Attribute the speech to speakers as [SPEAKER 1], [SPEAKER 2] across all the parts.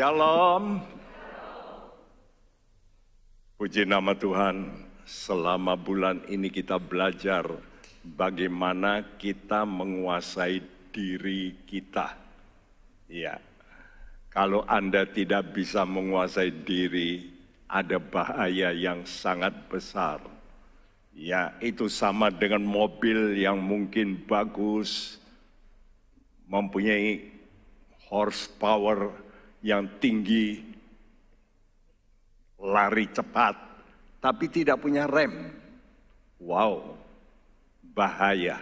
[SPEAKER 1] Shalom. Puji nama Tuhan, selama bulan ini kita belajar bagaimana kita menguasai diri kita. Ya, kalau Anda tidak bisa menguasai diri, ada bahaya yang sangat besar. Ya, itu sama dengan mobil yang mungkin bagus, mempunyai horsepower yang tinggi, lari cepat, tapi tidak punya rem. Wow, bahaya.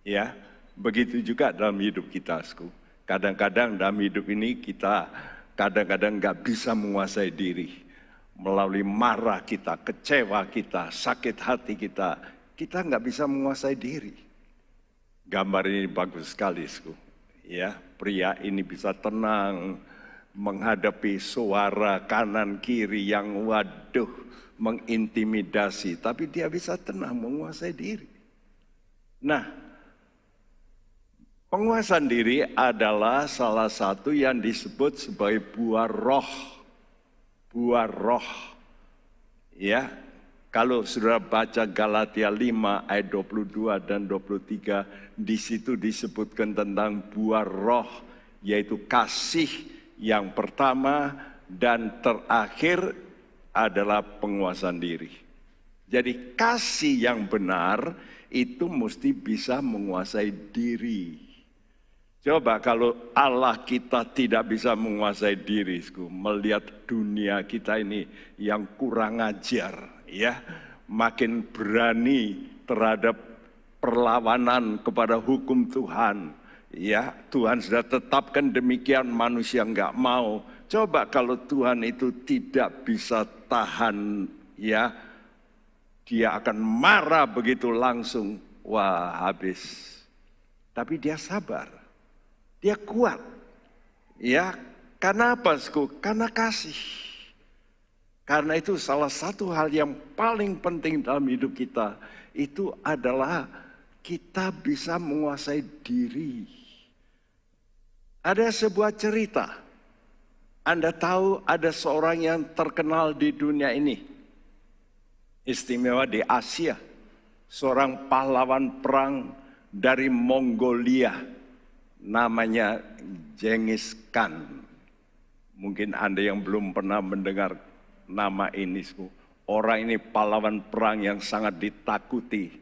[SPEAKER 1] Ya, begitu juga dalam hidup kita. Kadang-kadang dalam hidup ini kita kadang-kadang nggak bisa menguasai diri. Melalui marah kita, kecewa kita, sakit hati kita nggak bisa menguasai diri. Gambar ini bagus sekali, ya, pria ini bisa tenang menghadapi suara kanan kiri yang waduh mengintimidasi, tapi dia bisa tenang menguasai diri. Nah, penguasaan diri adalah salah satu yang disebut sebagai buah roh. Buah roh. Ya, kalau saudara baca Galatia 5 ayat 22 dan 23, di situ disebutkan tentang buah roh, yaitu kasih yang pertama dan terakhir adalah penguasaan diri. Jadi kasih yang benar itu mesti bisa menguasai diri. Coba kalau Allah kita tidak bisa menguasai diri, melihat dunia kita ini yang kurang ajar, ya, makin berani terhadap perlawanan kepada hukum Tuhan, ya, Tuhan sudah tetapkan demikian, manusia nggak mau. Coba kalau Tuhan itu tidak bisa tahan, ya, dia akan marah begitu langsung, wah habis. Tapi dia sabar. Dia kuat, ya, karena apa, Karena kasih. Karena itu salah satu hal yang paling penting dalam hidup kita, itu adalah kita bisa menguasai diri. Ada sebuah cerita, Anda tahu ada seorang yang terkenal di dunia ini, istimewa di Asia, seorang pahlawan perang dari Mongolia, namanya Genghis Khan. Mungkin Anda yang belum pernah mendengar nama ini. Orang ini pahlawan perang yang sangat ditakuti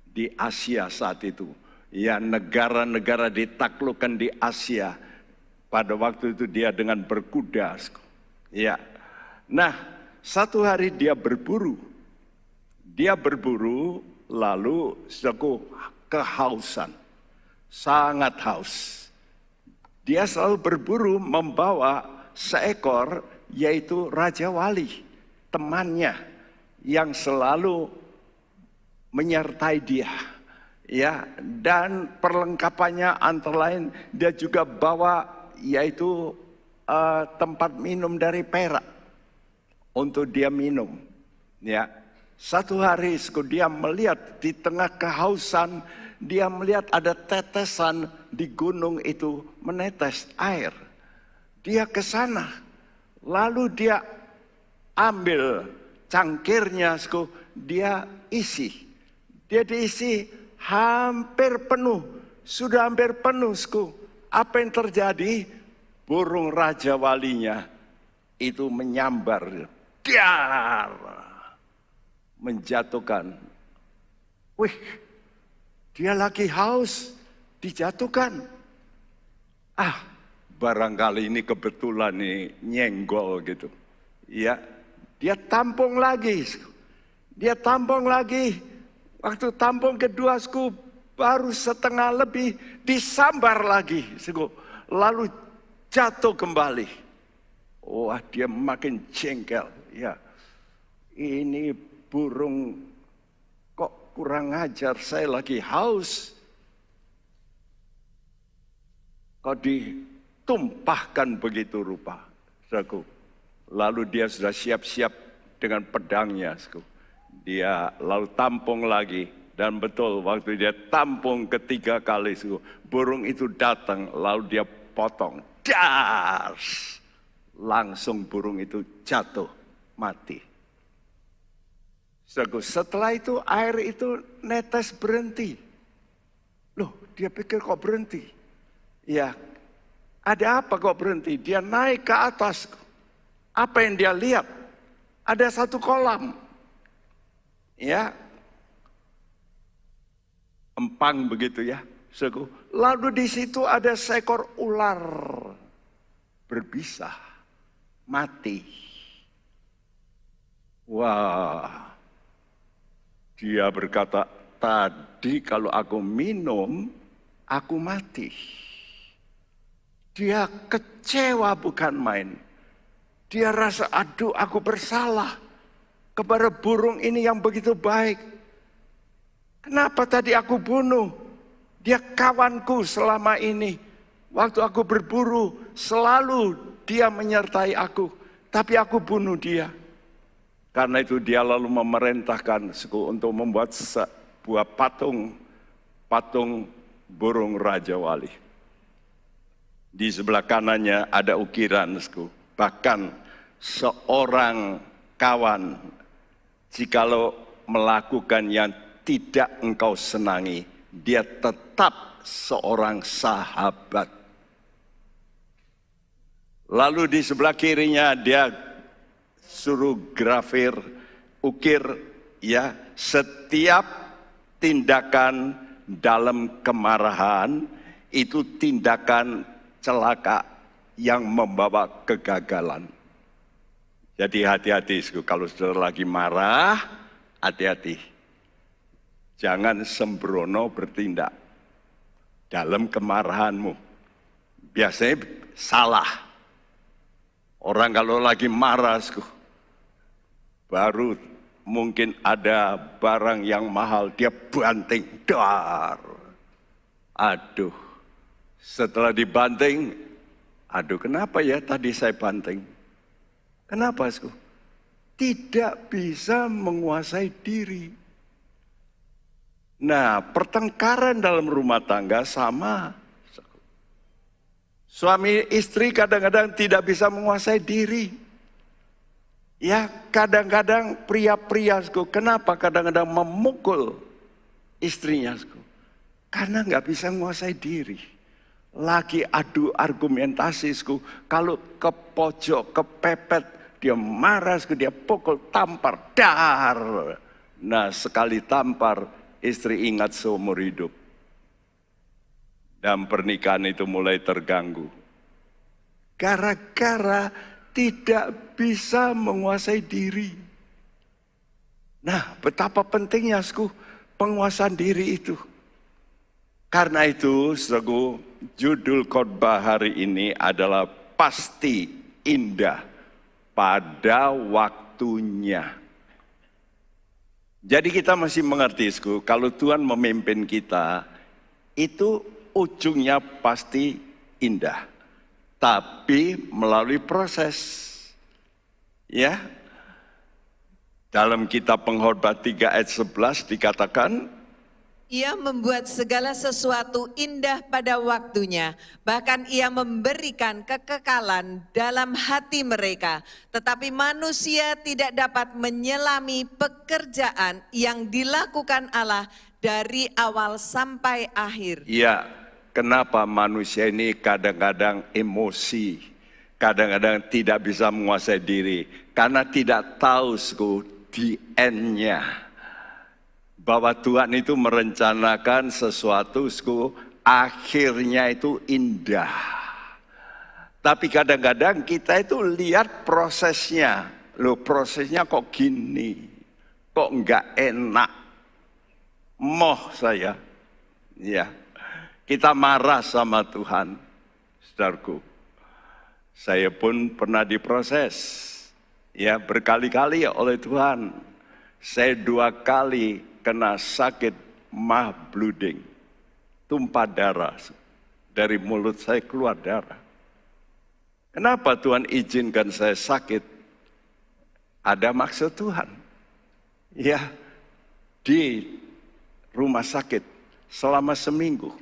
[SPEAKER 1] di Asia saat itu. Ya, negara-negara ditaklukkan di Asia. Pada waktu itu dia dengan berkuda. Ya. Nah, satu hari dia berburu. Dia berburu lalu kehausan. Sangat haus. Dia selalu berburu membawa seekor, yaitu Raja Wali, temannya yang selalu menyertai dia. Ya, dan perlengkapannya antara lain dia juga bawa yaitu tempat minum dari perak untuk dia minum. Ya, satu hari dia melihat di tengah kehausan, dia melihat ada tetesan di gunung itu menetes air. Dia ke sana, lalu dia ambil cangkirnya, dia isi. Dia diisi hampir penuh, sudah hampir penuh. Apa yang terjadi? Burung Raja Walinya itu menyambar, dar, menjatuhkan. Wih, dia lagi haus, dijatuhkan. Barangkali ini kebetulan nih, nyenggol gitu. Ya, dia tampung lagi. Dia tampung lagi. Waktu tampung kedua, baru setengah lebih, disambar lagi. Lalu jatuh kembali. Wah, dia makin jengkel. Ya, ini burung kok kurang ajar, saya lagi haus. Kok ditumpahkan begitu rupa, saudaraku. Lalu dia sudah siap-siap dengan pedangnya, saudaraku. Dia lalu tampung lagi. Dan betul, waktu dia tampung ketiga kali, saudaraku, burung itu datang, lalu dia potong. Das! langsung burung itu jatuh, mati. Setelah itu air itu netes berhenti. Loh, dia pikir kok berhenti? Ya, ada apa kok berhenti? Dia naik ke atas. Apa yang dia lihat? Ada satu kolam. Ya, empang begitu ya. Lalu di situ ada seekor ular berbisa, mati. Wah, dia berkata, tadi kalau aku minum, aku mati. Dia kecewa bukan main. Dia rasa, aduh aku bersalah kepada burung ini yang begitu baik. Kenapa tadi aku bunuh? Dia kawanku selama ini. Waktu aku berburu, selalu dia menyertai aku. Tapi aku bunuh dia. Karena itu dia lalu memerintahkan untuk membuat sebuah patung burung Raja Wali. Di sebelah kanannya ada ukiran, bahkan seorang kawan, jikalau melakukan yang tidak engkau senangi, dia tetap seorang sahabat. Lalu di sebelah kirinya dia suruh grafir, ukir, ya, setiap tindakan dalam kemarahan itu tindakan celaka yang membawa kegagalan. Jadi hati-hati, kalau sudah lagi marah, hati-hati. Jangan sembrono bertindak dalam kemarahanmu. Biasanya salah. Orang kalau lagi marah, baru mungkin ada barang yang mahal, dia banting, dar. Aduh, setelah dibanting, aduh kenapa ya tadi saya banting? Kenapa? Tidak bisa menguasai diri. Nah, pertengkaran dalam rumah tangga sama. Suami istri kadang-kadang tidak bisa menguasai diri. Ya, kadang-kadang pria-pria, kenapa kadang-kadang memukul istrinya? Karena nggak bisa menguasai diri. Lagi adu argumentasi, kalau ke pojok, kepepet, dia marah, dia pukul, tampar, dar. Nah, sekali tampar, istri ingat seumur hidup. Dan pernikahan itu mulai terganggu. Gara-gara tidak bisa menguasai diri. Nah, betapa pentingnya penguasaan diri itu. Karena itu, judul khotbah hari ini adalah pasti indah pada waktunya. Jadi kita masih mengerti, kalau Tuhan memimpin kita, itu ujungnya pasti indah. Tapi melalui proses. Ya. Dalam kitab Pengkhotbah 3 ayat 11 dikatakan,
[SPEAKER 2] Ia membuat segala sesuatu indah pada waktunya, bahkan ia memberikan kekekalan dalam hati mereka. Tetapi manusia tidak dapat menyelami pekerjaan yang dilakukan Allah dari awal sampai akhir.
[SPEAKER 1] Iya, kenapa manusia ini kadang-kadang emosi, kadang-kadang tidak bisa menguasai diri, karena tidak tahu di end-nya. Bahwa Tuhan itu merencanakan sesuatu, akhirnya itu indah. Tapi kadang-kadang kita itu lihat prosesnya. Loh, prosesnya kok gini, kok enggak enak. Moh saya, ya, kita marah sama Tuhan, saudaraku. Saya pun pernah diproses, ya, berkali-kali oleh Tuhan. Saya 2 kali kena sakit mah bleeding, tumpah darah, dari mulut saya keluar darah. Kenapa Tuhan izinkan saya sakit? Ada maksud Tuhan. Ya, di rumah sakit selama seminggu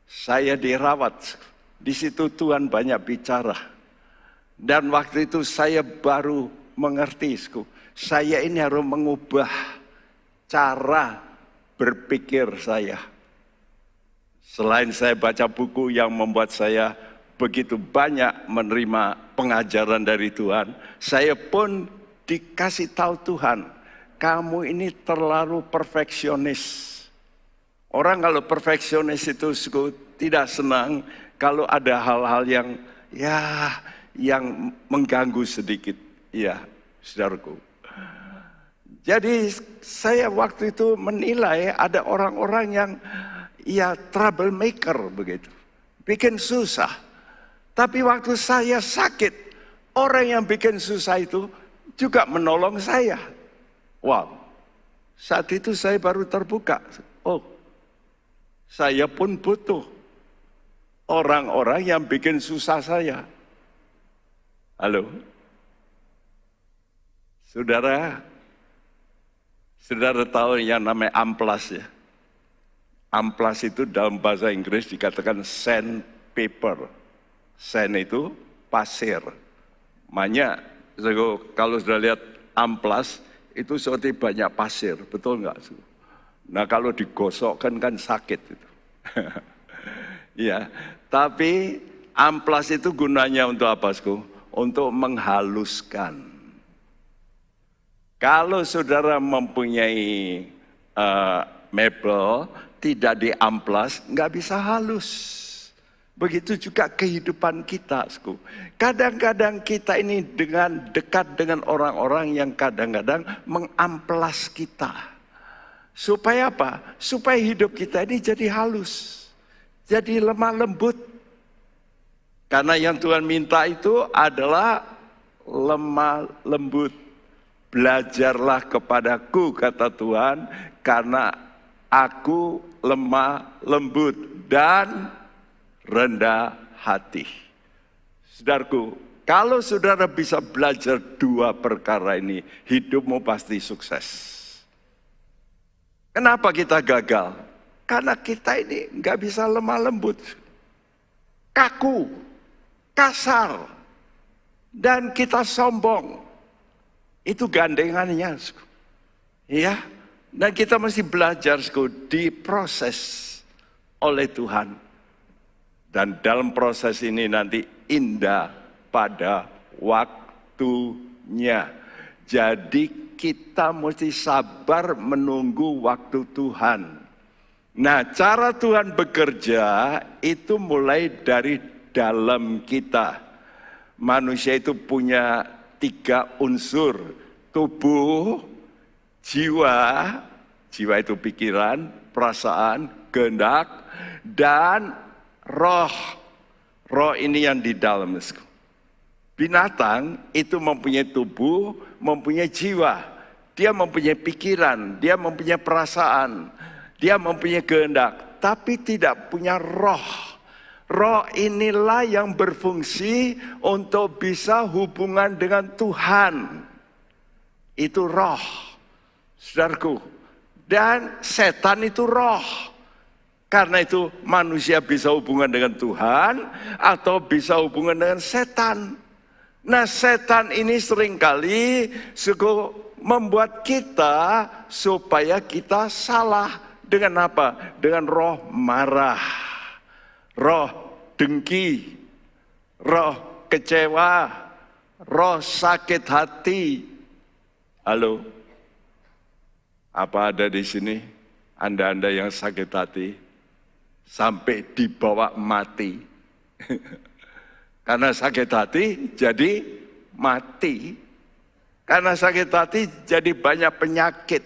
[SPEAKER 1] saya dirawat. Di situ Tuhan banyak bicara. Dan waktu itu saya baru mengerti, saya ini harus mengubah cara berpikir saya. Selain saya baca buku yang membuat saya begitu banyak menerima pengajaran dari Tuhan, saya pun dikasih tahu Tuhan, kamu ini terlalu perfeksionis. Orang kalau perfeksionis itu tidak senang kalau ada hal-hal yang mengganggu sedikit, ya, saudaraku. Jadi saya waktu itu menilai ada orang-orang yang troublemaker begitu, bikin susah. Tapi waktu saya sakit, orang yang bikin susah itu juga menolong saya. Wow, saat itu saya baru terbuka. Oh, saya pun butuh orang-orang yang bikin susah saya. Halo, saudara tahu yang namanya amplas ya? Amplas itu dalam bahasa Inggris dikatakan sandpaper. Sand itu pasir. Makanya kalau sudah lihat amplas itu seperti banyak pasir, betul nggak? Nah kalau digosokkan kan sakit itu. Ya, tapi amplas itu gunanya untuk apa, untuk menghaluskan. Kalau saudara mempunyai mebel tidak diamplas, nggak bisa halus. Begitu juga kehidupan kita. Kadang-kadang kita ini dekat dengan orang-orang yang kadang-kadang mengamplas kita. Supaya apa? Supaya hidup kita ini jadi halus. Jadi lemah lembut. Karena yang Tuhan minta itu adalah lemah lembut. Belajarlah kepadaku, kata Tuhan, karena aku lemah lembut dan rendah hati. Saudaraku, kalau saudara bisa belajar dua perkara ini, hidupmu pasti sukses. Kenapa kita gagal? Karena kita ini nggak bisa lemah lembut, kaku, kasar, dan kita sombong. Itu gandengannya, ya. Dan kita mesti belajar, diproses oleh Tuhan. Dan dalam proses ini nanti indah pada waktunya. Jadi kita mesti sabar menunggu waktu Tuhan. Nah, cara Tuhan bekerja itu mulai dari dalam kita. Manusia itu punya 3 unsur, tubuh, jiwa itu pikiran, perasaan, kehendak, dan roh. Roh ini yang di dalam. Binatang itu mempunyai tubuh, mempunyai jiwa. Dia mempunyai pikiran, dia mempunyai perasaan, dia mempunyai kehendak, tapi tidak punya roh. Roh inilah yang berfungsi untuk bisa hubungan dengan Tuhan. Itu roh, saudaraku. Dan setan itu roh. Karena itu manusia bisa hubungan dengan Tuhan atau bisa hubungan dengan setan. Nah, setan ini seringkali membuat kita supaya kita salah. Dengan apa? Dengan roh marah, roh dengki, roh kecewa, roh sakit hati. Halo, apa ada di sini Anda-anda yang sakit hati sampai dibawa mati? Karena sakit hati jadi mati. Karena sakit hati jadi banyak penyakit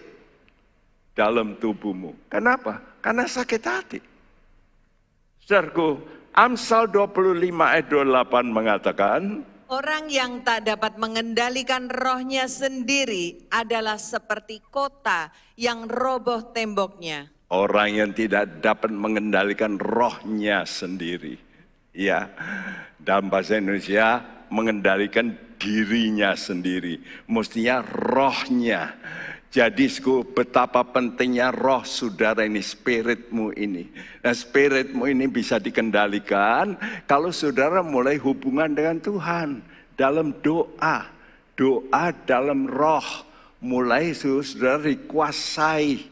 [SPEAKER 1] dalam tubuhmu. Kenapa? Karena sakit hati. Saudaraku, Amsal 25 ayat 28 mengatakan,
[SPEAKER 2] orang yang tak dapat mengendalikan rohnya sendiri adalah seperti kota yang roboh temboknya.
[SPEAKER 1] Orang yang tidak dapat mengendalikan rohnya sendiri. Ya, dalam bahasa Indonesia mengendalikan dirinya sendiri. Mestinya rohnya. Jadi betapa pentingnya roh saudara ini, spiritmu ini. Nah, spiritmu ini bisa dikendalikan kalau saudara mulai hubungan dengan Tuhan. dalam doa. Doa dalam roh. Mulai saudara dikuasai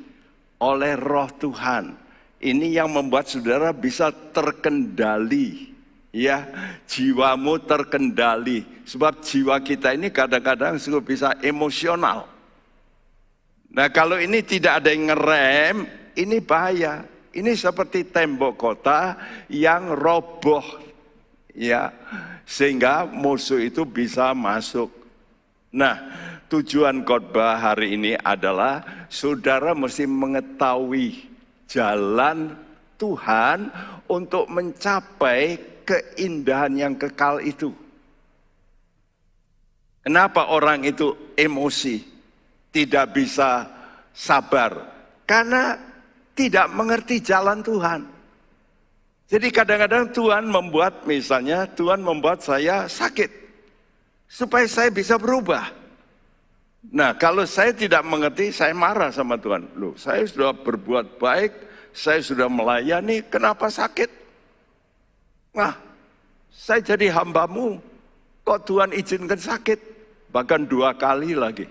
[SPEAKER 1] oleh roh Tuhan. Ini yang membuat saudara bisa terkendali. Ya, jiwamu terkendali. Sebab jiwa kita ini kadang-kadang bisa emosional. Nah, kalau ini tidak ada yang ngerem, ini bahaya. Ini seperti tembok kota yang roboh. Ya, sehingga musuh itu bisa masuk. Nah, tujuan khotbah hari ini adalah saudara mesti mengetahui jalan Tuhan untuk mencapai keindahan yang kekal itu. Kenapa orang itu emosi, tidak bisa sabar? Karena tidak mengerti jalan Tuhan. Jadi kadang-kadang Tuhan membuat, misalnya Tuhan membuat saya sakit, supaya saya bisa berubah. Nah, kalau saya tidak mengerti, saya marah sama Tuhan. Loh, saya sudah berbuat baik, saya sudah melayani, kenapa sakit? Nah, saya jadi hamba-Mu, kok Tuhan izinkan sakit? Bahkan 2 kali lagi.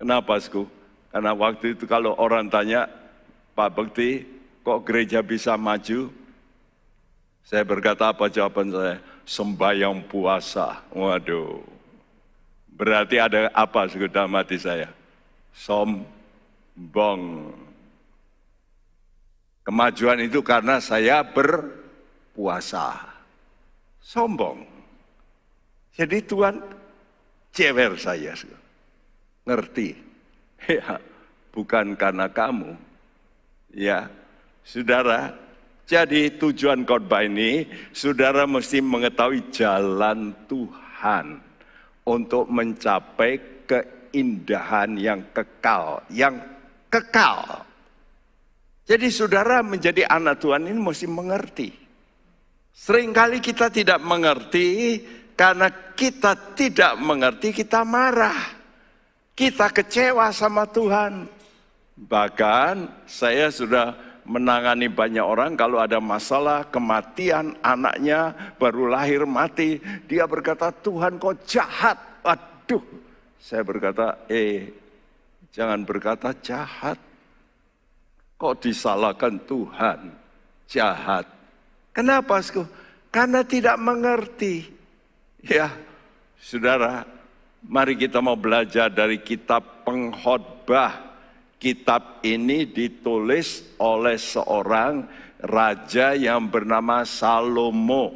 [SPEAKER 1] Kenapa, Sku? Karena waktu itu kalau orang tanya, Pak Bekti, kok gereja bisa maju? Saya berkata apa jawaban saya? Sembahyang puasa. Waduh. Berarti ada apa dalam hati saya? Sombong. Kemajuan itu karena saya berpuasa. Sombong. Jadi Tuhan cewer saya. Ngerti? Ya, bukan karena kamu. Ya, saudara, jadi tujuan khotbah ini, saudara mesti mengetahui jalan Tuhan untuk mencapai keindahan yang kekal, Jadi saudara menjadi anak Tuhan ini mesti mengerti. Seringkali kita tidak mengerti, karena kita tidak mengerti, kita marah. Kita kecewa sama Tuhan. Bahkan saya sudah menangani banyak orang kalau ada masalah kematian anaknya baru lahir mati, dia berkata, Tuhan kok jahat. Aduh, saya berkata, jangan berkata jahat. Kok disalahkan Tuhan jahat? Kenapa? Karena tidak mengerti. Ya, saudara, mari kita mau belajar dari kitab Pengkhotbah. Kitab ini ditulis oleh seorang raja yang bernama Salomo.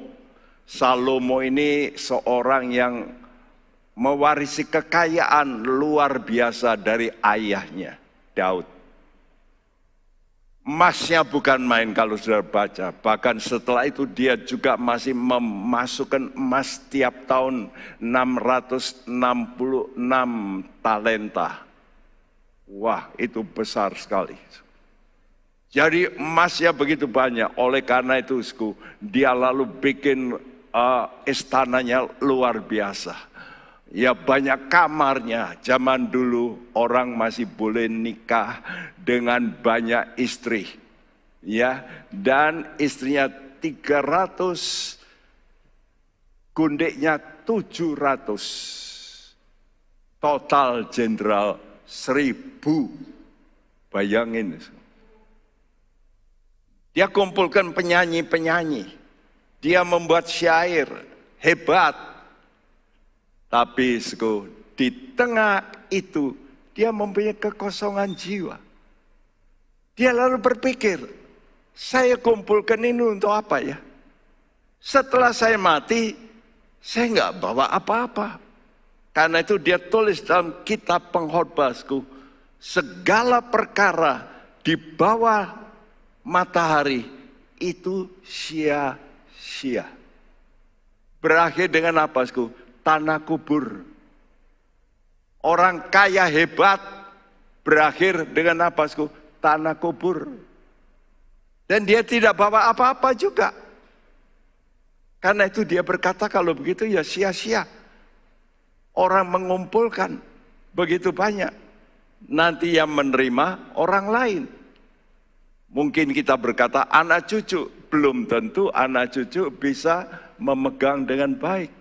[SPEAKER 1] Salomo ini seorang yang mewarisi kekayaan luar biasa dari ayahnya, Daud. Emasnya bukan main kalau sudah baca. Bahkan setelah itu dia juga masih memasukkan emas tiap tahun 666 talenta. Wah, itu besar sekali. Jadi emasnya begitu banyak. Oleh karena itu, dia lalu bikin istananya luar biasa. Ya, banyak kamarnya. Zaman dulu orang masih boleh nikah dengan banyak istri. Ya, dan istrinya 300, gundiknya 700. Total jenderal 1000. Bayangin. Dia kumpulkan penyanyi-penyanyi. Dia membuat syair hebat. Tapi di tengah itu dia mempunyai kekosongan jiwa. Dia lalu berpikir, saya kumpulkan ini untuk apa ya? Setelah saya mati, saya nggak bawa apa-apa. Karena itu dia tulis dalam kitab Pengkhotbah, segala perkara di bawah matahari itu sia-sia. Berakhir dengan apa, tanah kubur. Orang kaya hebat berakhir dengan apa, tanah kubur. Dan dia tidak bawa apa-apa juga. Karena itu dia berkata kalau begitu ya sia-sia. Orang mengumpulkan begitu banyak. Nanti yang menerima orang lain. Mungkin kita berkata anak cucu. Belum tentu anak cucu bisa memegang dengan baik.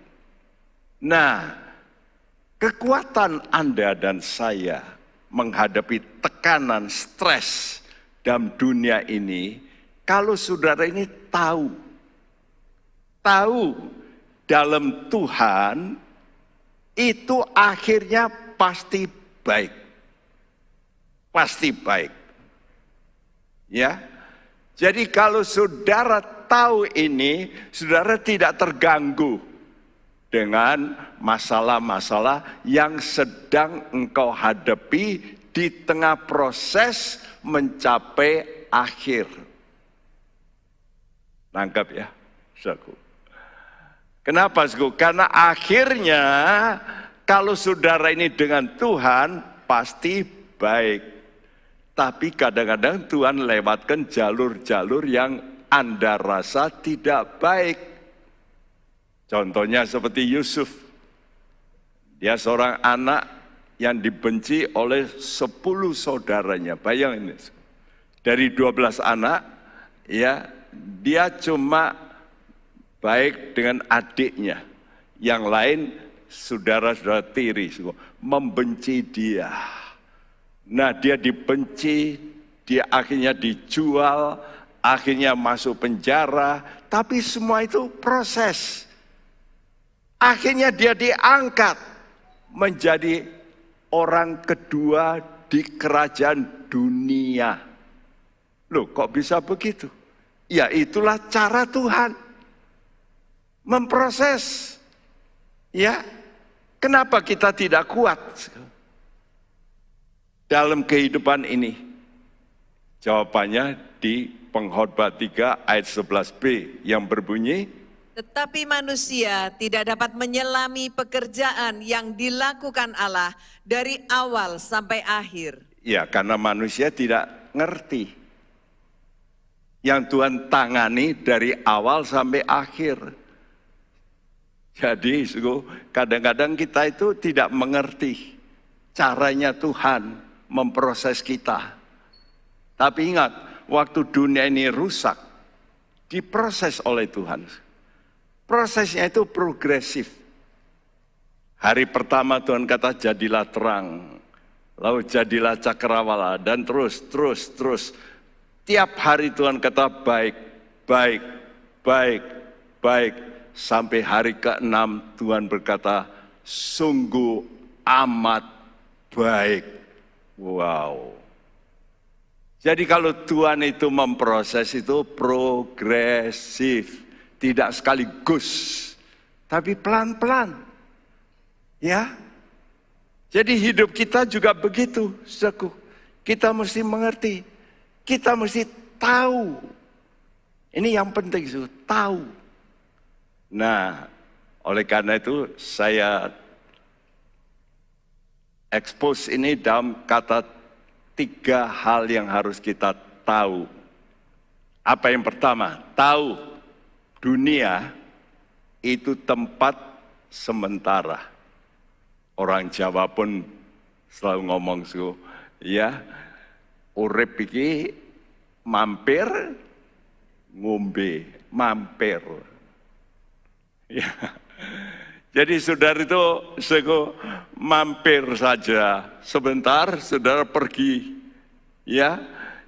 [SPEAKER 1] Nah, kekuatan Anda dan saya menghadapi tekanan, stres dalam dunia ini, kalau saudara ini tahu dalam Tuhan itu akhirnya pasti baik. Pasti baik. Ya. Jadi kalau saudara tahu ini, saudara tidak terganggu dengan masalah-masalah yang sedang engkau hadapi di tengah proses mencapai akhir. Nangkap ya, saudaraku. Kenapa, saudaraku? Karena akhirnya kalau saudara ini dengan Tuhan pasti baik. Tapi kadang-kadang Tuhan lewatkan jalur-jalur yang Anda rasa tidak baik. Contohnya seperti Yusuf. Dia seorang anak yang dibenci oleh 10 saudaranya. Bayangin, dari 12 anak, ya dia cuma baik dengan adiknya. Yang lain saudara-saudara tiri, membenci dia. Nah, dia dibenci, dia akhirnya dijual, akhirnya masuk penjara, tapi semua itu proses. Akhirnya dia diangkat menjadi orang kedua di kerajaan dunia. Loh, kok bisa begitu? Ya, itulah cara Tuhan memproses. Ya, kenapa kita tidak kuat dalam kehidupan ini? Jawabannya di Pengkhotbah 3 ayat 11b yang berbunyi,
[SPEAKER 2] tetapi manusia tidak dapat menyelami pekerjaan yang dilakukan Allah dari awal sampai akhir. Ya,
[SPEAKER 1] karena manusia tidak ngerti yang Tuhan tangani dari awal sampai akhir. Jadi kadang-kadang kita itu tidak mengerti caranya Tuhan memproses kita. Tapi ingat, waktu dunia ini rusak, diproses oleh Tuhan. Prosesnya itu progresif. Hari pertama Tuhan kata jadilah terang, lalu jadilah cakrawala, dan terus. Tiap hari Tuhan kata baik. Sampai hari ke-6 Tuhan berkata, sungguh amat baik. Wow. Jadi kalau Tuhan itu memproses itu progresif. Tidak sekaligus, tapi pelan-pelan. Ya. Jadi hidup kita juga begitu, saudaraku. Kita mesti mengerti. Kita mesti tahu. Ini yang penting, tahu. Nah, oleh karena itu saya expose ini dalam kata 3 hal yang harus kita tahu. Apa yang pertama? Tahu dunia itu tempat sementara. Orang Jawa pun selalu ngomong ya, urip iki mampir, ngombe, mampir. Ya. Jadi saudara itu mampir saja, sebentar saudara pergi. Ya,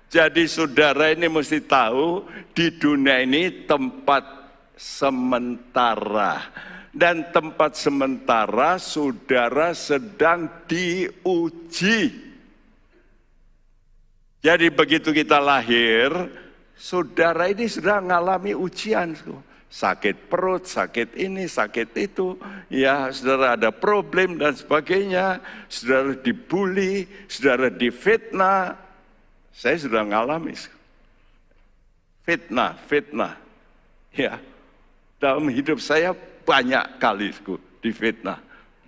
[SPEAKER 1] jadi saudara ini mesti tahu di dunia ini tempat sementara. Dan tempat sementara saudara sedang diuji. Jadi begitu kita lahir, saudara ini sudah mengalami ujian. Sakit perut, sakit ini, sakit itu. Ya, saudara ada problem dan sebagainya. Saudara dibully, saudara difitnah. Saya sudah mengalami fitnah. Ya, dalam hidup saya banyak kali difitnah.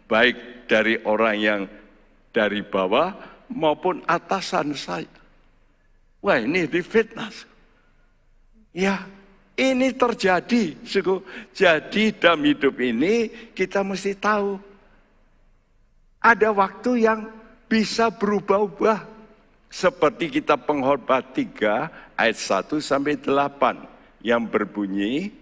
[SPEAKER 1] Baik dari orang yang dari bawah maupun atasan saya. Wah, ini difitnah. Ya, ini terjadi. Jadi dalam hidup ini kita mesti tahu. Ada waktu yang bisa berubah-ubah. Seperti kita Pengkhotbah 3 ayat 1 sampai 8 yang berbunyi,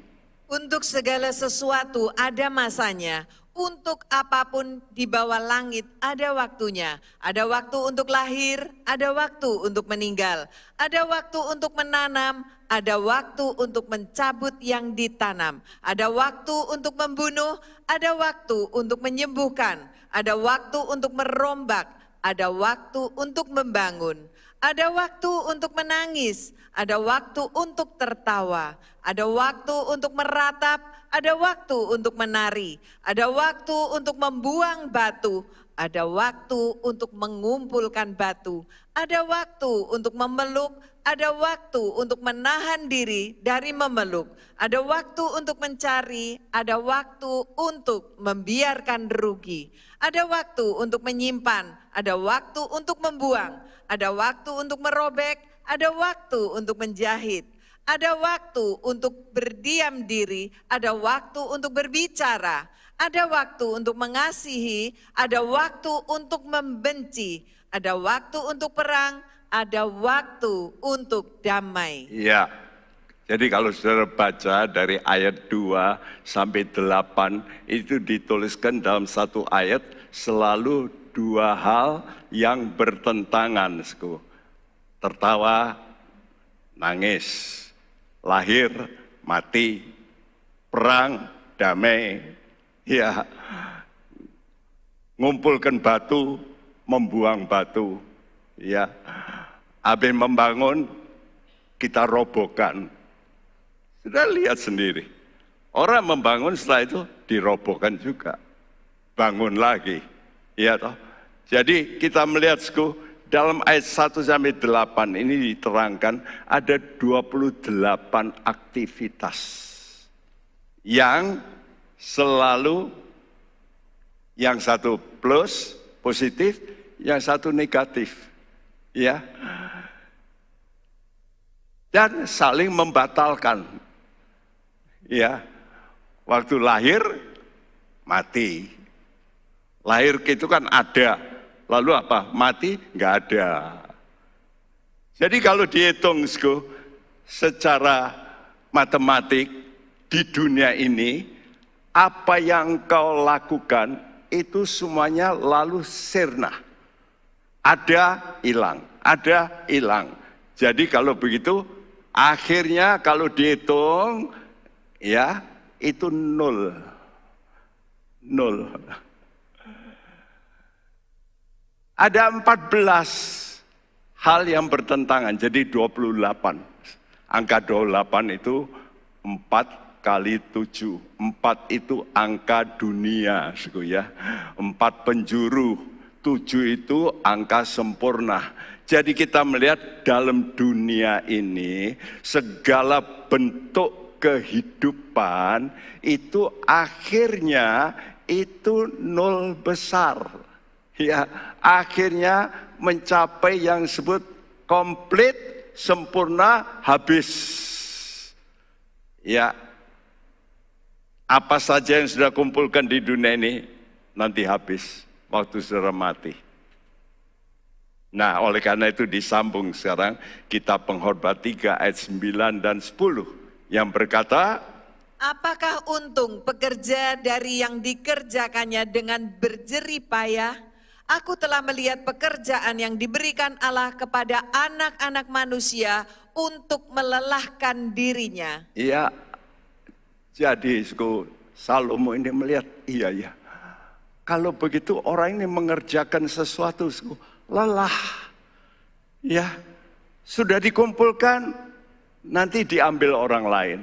[SPEAKER 2] untuk segala sesuatu ada masanya, Untuk apapun di bawah langit ada waktunya. Ada waktu untuk lahir, ada waktu untuk meninggal. Ada waktu untuk menanam, ada waktu untuk mencabut yang ditanam. Ada waktu untuk membunuh, ada waktu untuk menyembuhkan. Ada waktu untuk merombak, ada waktu untuk membangun. Ada waktu untuk menangis, ada waktu untuk tertawa. Ada waktu untuk meratap, ada waktu untuk menari, ada waktu untuk membuang batu, ada waktu untuk mengumpulkan batu, ada waktu untuk memeluk, ada waktu untuk menahan diri dari memeluk, ada waktu untuk mencari, ada waktu untuk membiarkan rugi, ada waktu untuk menyimpan, ada waktu untuk membuang, ada waktu untuk merobek, ada waktu untuk menjahit. Ada waktu untuk berdiam diri, ada waktu untuk berbicara, ada waktu untuk mengasihi, ada waktu untuk membenci, ada waktu untuk perang, ada waktu untuk damai.
[SPEAKER 1] Ya, jadi kalau saudara baca dari ayat 2 sampai 8 itu dituliskan dalam satu ayat selalu dua hal yang bertentangan. Tertawa, nangis. Lahir, mati, perang, damai, ya, ngumpulkan batu, membuang batu, ya, habis membangun, kita robohkan. Sudah lihat sendiri, orang membangun setelah itu dirobohkan juga, bangun lagi, ya toh. Jadi kita melihat dalam ayat 1 sampai 8 ini diterangkan ada 28 aktivitas yang selalu yang satu plus positif, yang satu negatif, ya. Dan saling membatalkan. Ya. Waktu lahir mati. Lahir itu kan ada. Lalu apa? Mati? Nggak ada. Jadi kalau dihitung secara matematik di dunia ini, apa yang kau lakukan itu semuanya lalu sirna. Ada, hilang. Ada, hilang. Jadi kalau begitu, akhirnya kalau dihitung, ya itu nol. Nol. Ada 14 hal yang bertentangan, jadi 28. Angka 28 itu 4 kali 7. 4 itu angka dunia, ya. 4 penjuru, 7 itu angka sempurna. Jadi kita melihat dalam dunia ini, segala bentuk kehidupan itu akhirnya itu nol besar. Ya, akhirnya mencapai yang disebut komplit, sempurna, habis. Ya, apa saja yang sudah kumpulkan di dunia ini nanti habis waktu saudara mati. Nah, oleh karena itu disambung sekarang kitab Pengkhotbah 3 ayat 9 dan 10 yang berkata,
[SPEAKER 2] apakah untung pekerja dari yang dikerjakannya dengan berjerih payah? Aku telah melihat pekerjaan yang diberikan Allah kepada anak-anak manusia untuk melelahkan dirinya.
[SPEAKER 1] Iya, jadi Salomo ini melihat, iya. Kalau begitu orang ini mengerjakan sesuatu, lelah. Ya, sudah dikumpulkan, nanti diambil orang lain.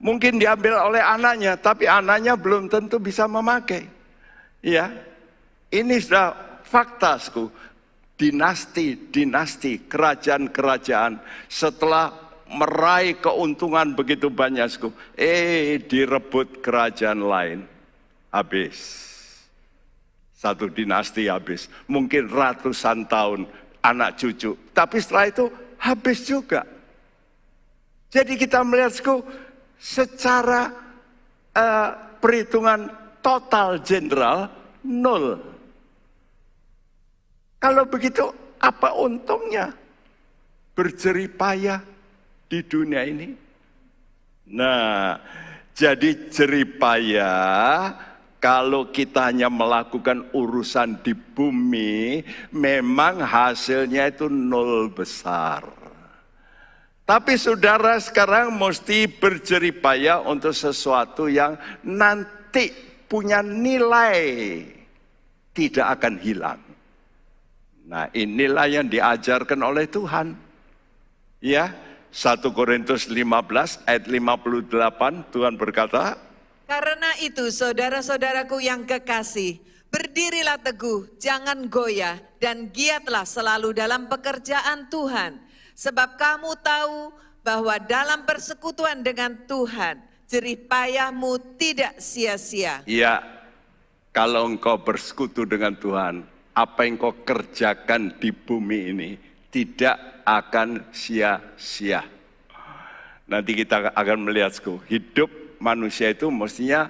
[SPEAKER 1] Mungkin diambil oleh anaknya, tapi anaknya belum tentu bisa memakai. Ya. Ini sudah fakta, dinasti, kerajaan-kerajaan setelah meraih keuntungan begitu banyak, direbut kerajaan lain, habis. Satu dinasti habis, mungkin ratusan tahun anak cucu, tapi setelah itu habis juga. Jadi kita melihat secara perhitungan total general nol. Kalau begitu, apa untungnya berjerih payah di dunia ini? Nah, jadi jerih payah kalau kita hanya melakukan urusan di bumi, memang hasilnya itu nol besar. Tapi saudara sekarang mesti berjeripaya untuk sesuatu yang nanti punya nilai, tidak akan hilang. Nah, inilah yang diajarkan oleh Tuhan. Ya, 1 Korintus 15 ayat 58 Tuhan berkata,
[SPEAKER 2] karena itu saudara-saudaraku yang kekasih, berdirilah teguh, jangan goyah, dan giatlah selalu dalam pekerjaan Tuhan. Sebab kamu tahu bahwa dalam persekutuan dengan Tuhan, jerih payahmu tidak sia-sia.
[SPEAKER 1] Ya, kalau engkau bersekutu dengan Tuhan, apa yang kau kerjakan di bumi ini tidak akan sia-sia. Nanti kita akan melihat hidup manusia itu mestinya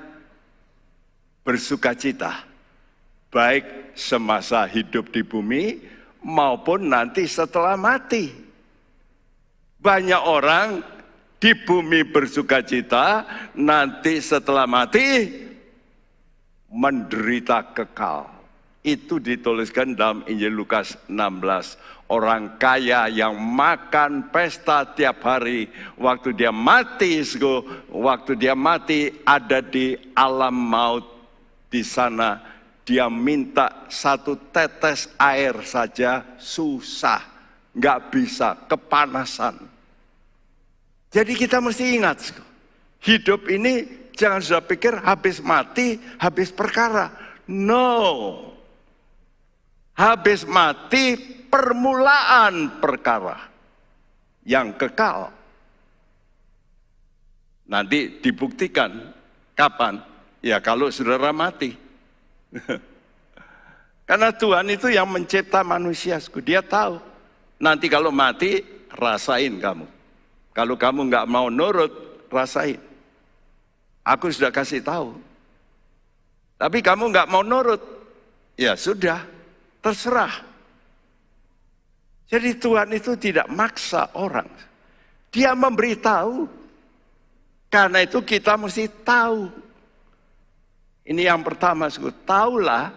[SPEAKER 1] bersukacita, baik semasa hidup di bumi maupun nanti setelah mati. Banyak orang di bumi bersukacita, nanti setelah mati menderita kekal. Itu dituliskan dalam Injil Lukas 16. Orang kaya yang makan pesta tiap hari, waktu dia mati ada di alam maut di sana, dia minta satu tetes air saja susah, nggak bisa, kepanasan. Jadi kita mesti ingat, hidup ini jangan sudah pikir habis mati, habis perkara. No, habis mati permulaan perkara yang kekal. Nanti dibuktikan kapan? Ya kalau saudara mati. Karena Tuhan itu yang mencipta manusia, dia tahu. Nanti kalau mati, rasain kamu. Kalau kamu nggak mau nurut, rasain. Aku sudah kasih tahu. Tapi kamu nggak mau nurut, ya sudah, terserah. Jadi Tuhan itu tidak maksa orang. Dia memberitahu. Karena itu kita mesti tahu. Ini yang pertama, tahulah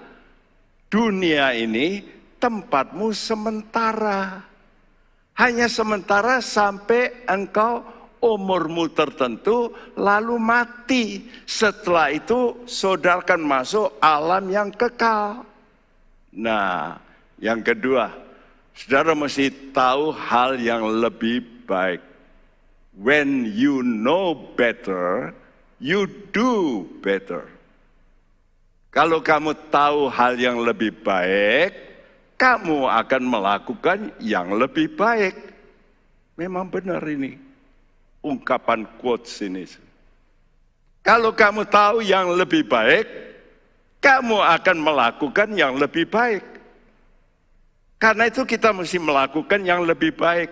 [SPEAKER 1] dunia ini tempatmu sementara. Hanya sementara sampai engkau umurmu tertentu lalu mati. Setelah itu saudara akan masuk alam yang kekal. Nah, yang kedua, saudara mesti tahu hal yang lebih baik. When you know better, you do better. Kalau kamu tahu hal yang lebih baik, kamu akan melakukan yang lebih baik. Memang benar ini, ungkapan quotes ini. Kalau kamu tahu yang lebih baik, kamu akan melakukan yang lebih baik. Karena itu kita mesti melakukan yang lebih baik.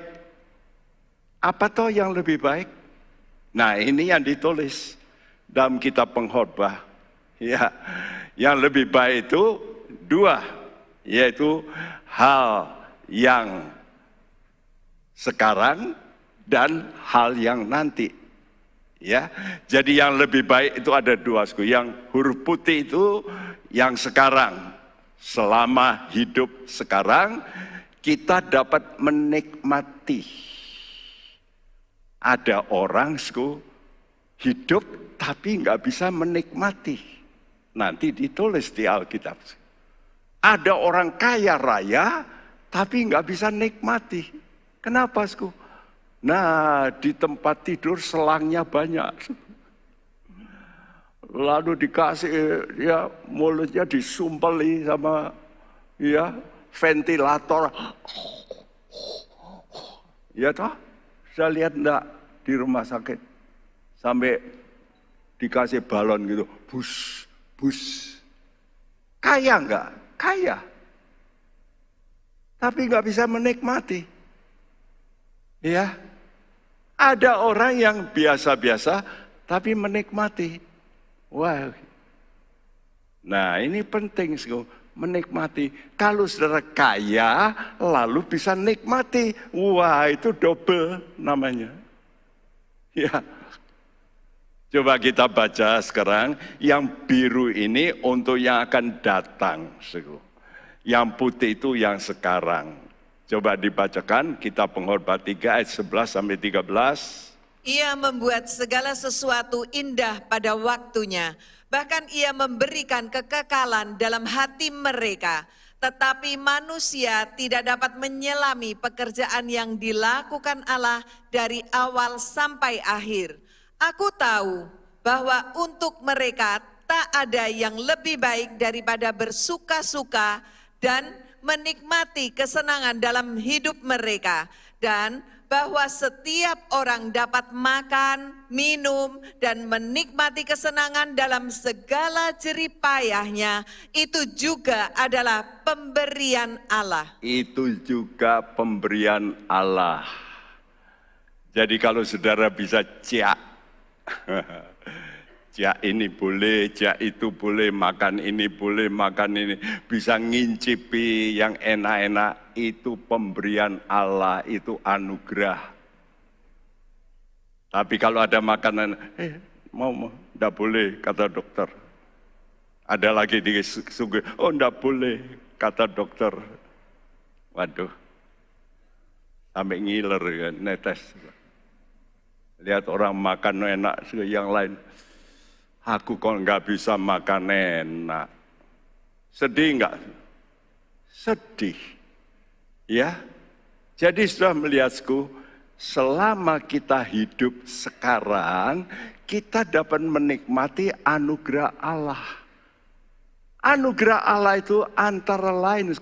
[SPEAKER 1] Apa toh yang lebih baik? Nah, ini yang ditulis dalam kitab Pengkhotbah. Ya, yang lebih baik itu dua, yaitu hal yang sekarang dan hal yang nanti. Ya, jadi yang lebih baik itu ada dua, yang huruf putih itu yang sekarang. Selama hidup sekarang kita dapat menikmati. Ada orang hidup tapi nggak bisa menikmati. Nanti ditulis di Alkitab. Ada orang kaya raya tapi nggak bisa nikmati. Kenapa? Nah, di tempat tidur selangnya banyak. Lalu dikasih ya mulutnya disumpeli sama ya ventilator. Ya toh? Saya lihat enggak di rumah sakit sampai dikasih balon gitu, bus. Kaya enggak? Kaya. Tapi enggak bisa menikmati. Ya. Ada orang yang biasa-biasa tapi menikmati. Wah. Nah, ini penting menikmati. Kalau saudara kaya lalu bisa nikmati. Wah, itu double namanya. Ya. Coba kita baca sekarang, yang biru ini untuk yang akan datang. Yang putih itu yang sekarang. Coba dibacakan, kita Pengkhotbah 3 ayat 11 sampai 13.
[SPEAKER 2] Ia membuat segala sesuatu indah pada waktunya. Bahkan ia memberikan kekekalan dalam hati mereka. Tetapi manusia tidak dapat menyelami pekerjaan yang dilakukan Allah dari awal sampai akhir. Aku tahu bahwa untuk mereka tak ada yang lebih baik daripada bersuka-suka dan menikmati kesenangan dalam hidup mereka, dan bahwa setiap orang dapat makan, minum, dan menikmati kesenangan dalam segala jerih payahnya. Itu juga adalah pemberian Allah.
[SPEAKER 1] Itu juga pemberian Allah. Jadi kalau saudara bisa cek, cek ini boleh, cek itu boleh, makan ini boleh, makan ini, bisa ngincipi yang enak-enak, itu pemberian Allah, itu anugerah. Tapi kalau ada makanan, mau, enggak boleh, kata dokter. Ada lagi di sungguh, oh enggak boleh, kata dokter. Waduh, sampai ngiler ya, netes. Lihat orang makan enak, yang lain. Aku kok nggak bisa makan enak. Sedih nggak? Sedih. Ya. Jadi sudah melihatku, selama kita hidup sekarang, kita dapat menikmati anugerah Allah. Anugerah Allah itu antara lain,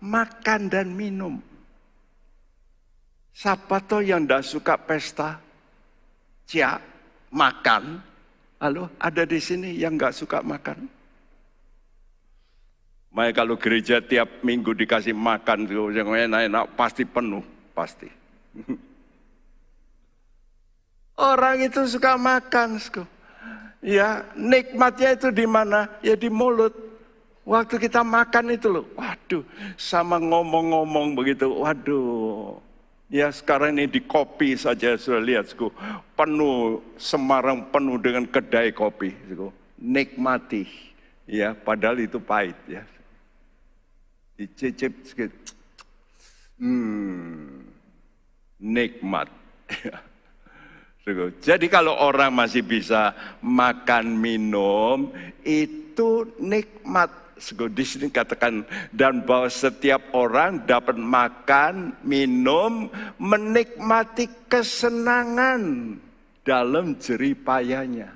[SPEAKER 1] makan dan minum. Siapa tahu yang tidak suka pesta? Makan, halo, ada di sini yang nggak suka makan. Makanya kalau gereja tiap minggu dikasih makan yang enak-enak pasti penuh, pasti. Orang itu suka makan, ya nikmatnya itu di mana? Ya di mulut. Waktu kita makan itu loh, waduh, sama ngomong-ngomong begitu, waduh. Ya sekarang ini di kopi saja sudah lihat, penuh, Semarang penuh dengan kedai kopi, nikmati, ya padahal itu pahit, ya. Dicicip sedikit, nikmat. Jadi kalau orang masih bisa makan minum, itu nikmat. Di sini katakan, dan bahwa setiap orang dapat makan, minum, menikmati kesenangan dalam jerih payahnya.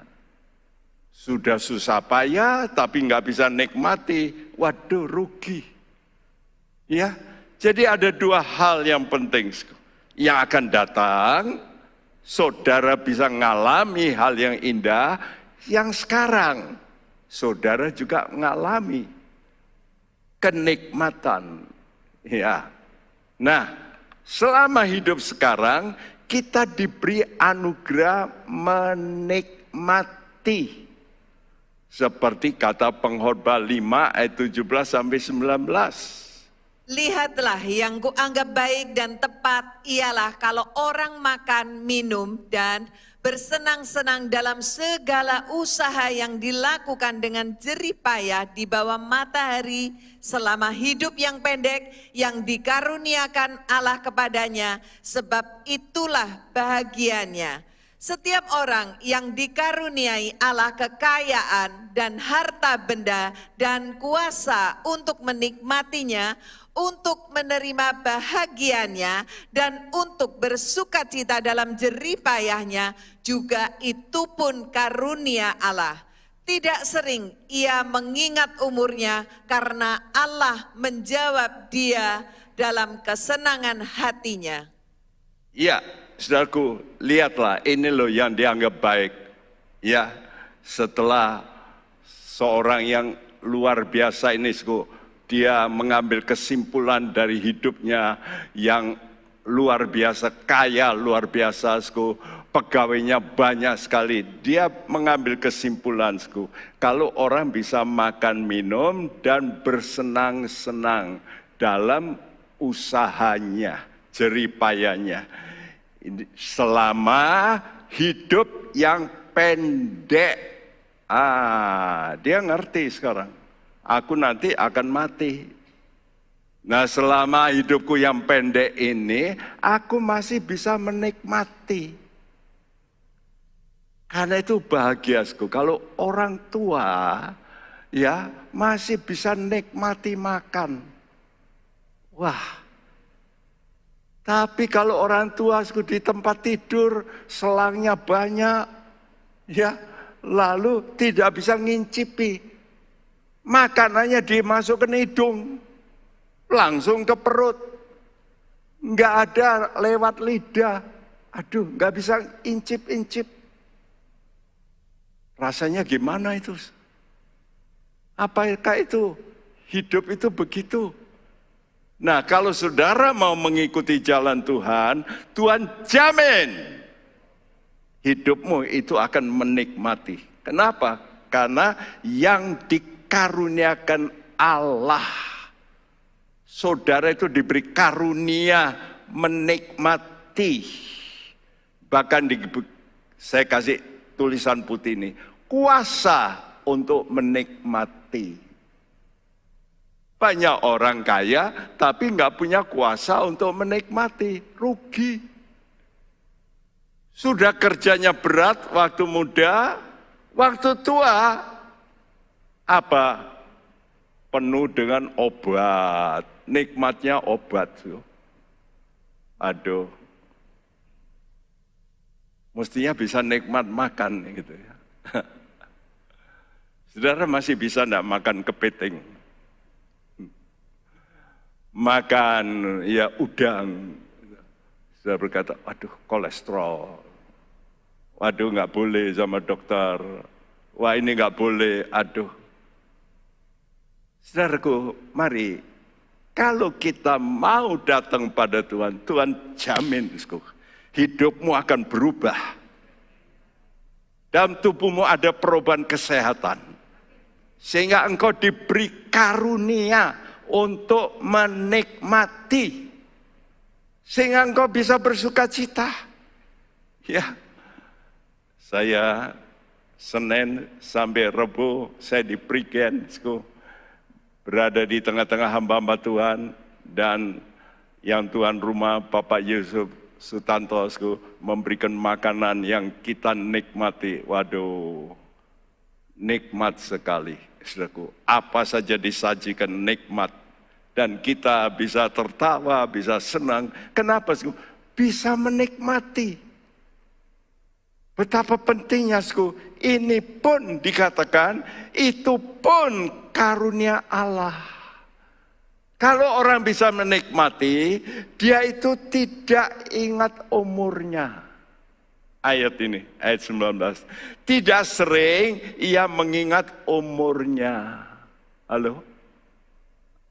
[SPEAKER 1] Sudah susah payah, tapi nggak bisa nikmati, waduh rugi. Ya, jadi ada dua hal yang penting yang akan datang. Saudara bisa mengalami hal yang indah, yang sekarang saudara juga mengalami kenikmatan, ya. Nah, selama hidup sekarang kita diberi anugerah menikmati, seperti kata Pengkhotbah 5 ayat 17 sampai 19.
[SPEAKER 2] Lihatlah, yang kuanggap baik dan tepat ialah kalau orang makan, minum, dan bersenang-senang dalam segala usaha yang dilakukan dengan jerih payah di bawah matahari selama hidup yang pendek yang dikaruniakan Allah kepadanya, sebab itulah bahagianya. Setiap orang yang dikaruniai Allah kekayaan dan harta benda dan kuasa untuk menikmatinya, untuk menerima bahagianya, dan untuk bersukacita dalam jerih payahnya, juga itu pun karunia Allah. Tidak sering ia mengingat umurnya, karena Allah menjawab dia dalam kesenangan hatinya.
[SPEAKER 1] Ya, saudaraku, lihatlah, ini loh yang dianggap baik. Ya, setelah seorang yang luar biasa ini, dia mengambil kesimpulan dari hidupnya yang luar biasa, kaya luar biasa, pegawainya banyak sekali. Dia mengambil kesimpulan, kalau orang bisa makan, minum, dan bersenang-senang dalam usahanya, jerih payahnya, selama hidup yang pendek. Dia ngerti sekarang. Aku nanti akan mati. Nah, selama hidupku yang pendek ini, aku masih bisa menikmati. Karena itu bahagia, kalau orang tua ya masih bisa nikmati makan. Wah. Tapi kalau orang tua di tempat tidur, selangnya banyak, ya, lalu tidak bisa ngincipi. Makanannya dimasukkan hidung, langsung ke perut. Nggak ada lewat lidah. Aduh, nggak bisa incip-incip. Rasanya gimana itu? Apakah itu? Hidup itu begitu. Nah, kalau saudara mau mengikuti jalan Tuhan, Tuhan jamin hidupmu itu akan menikmati. Kenapa? Karena yang dikaruniakan Allah, saudara itu diberi karunia menikmati. Bahkan saya kasih tulisan putih ini, kuasa untuk menikmati. Banyak orang kaya tapi nggak punya kuasa untuk menikmati, rugi. Sudah kerjanya berat waktu muda, waktu tua apa? Penuh dengan obat, nikmatnya obat. Aduh, mestinya bisa nikmat makan gitu ya. Saudara masih bisa enggak makan kepiting? Makan ya udang. Saudara berkata, aduh kolesterol. Waduh nggak boleh sama dokter. Wah ini nggak boleh, aduh. Saudaraku, mari. Kalau kita mau datang pada Tuhan, Tuhan jamin hidupmu akan berubah. Dalam tubuhmu ada perubahan kesehatan. Sehingga engkau diberi karunia untuk menikmati. Sehingga engkau bisa bersuka cita. Ya, saya Senin sampai Rabu, saya di Prigen, berada di tengah-tengah hamba-hamba Tuhan. Dan yang Tuhan rumah, Bapak Yusuf Sutanto, memberikan makanan yang kita nikmati. Waduh, nikmat sekali. Saudaraku, apa saja disajikan nikmat. Dan kita bisa tertawa, bisa senang. Kenapa? Bisa menikmati. Betapa pentingnya, ini pun dikatakan, itu pun karunia Allah. Kalau orang bisa menikmati, dia itu tidak ingat umurnya. Ayat ini, ayat 19. Tidak sering ia mengingat umurnya. Halo?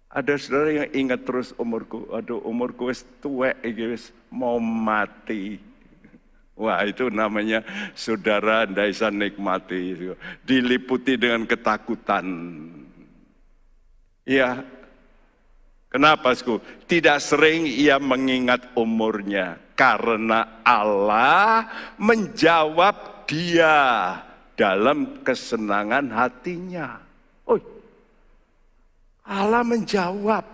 [SPEAKER 1] Ada saudara yang ingat terus umurku. Aduh, umurku wis tuwek iki wis mau mati. Wah, itu namanya saudara ndak bisa nikmati. Diliputi dengan ketakutan. Ya. Kenapa, Tidak sering ia mengingat umurnya. Karena Allah menjawab dia dalam kesenangan hatinya. Oh, Allah menjawab.